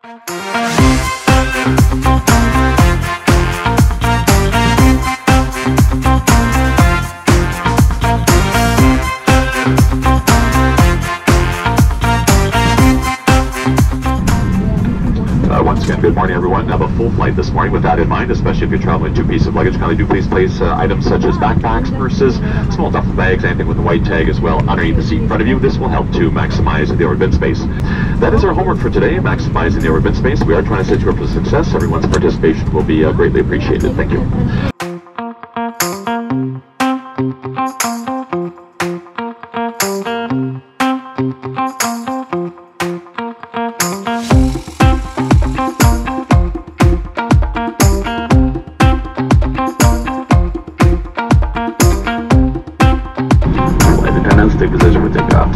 Once again, good morning everyone. Have a full flight this morning. With that in mind, especially if you're traveling 2 pieces of luggage, kindly do please place items such as backpacks, purses, small duffel bags, anything with a white tag as well underneath the seat in front of you. This will help to maximize the overhead bin space. That is our homework for today, maximizing the overhead bin space. We are trying to set you up for success. Everyone's participation will be greatly appreciated. Thank you. Take position for takeoff.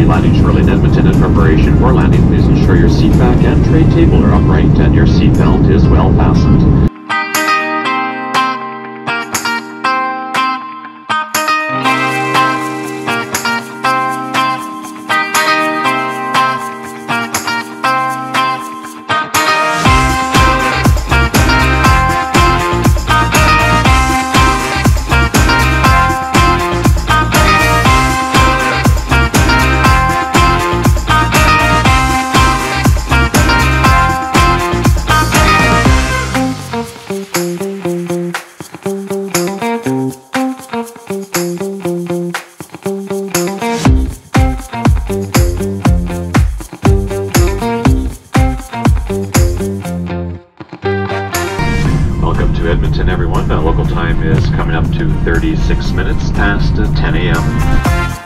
Landing shortly in Edmonton. In preparation for landing, please ensure your seat back and tray table are upright and your seat belt is well fastened. Welcome to Edmonton, everyone. Local time is coming up to 36 minutes past 10 a.m.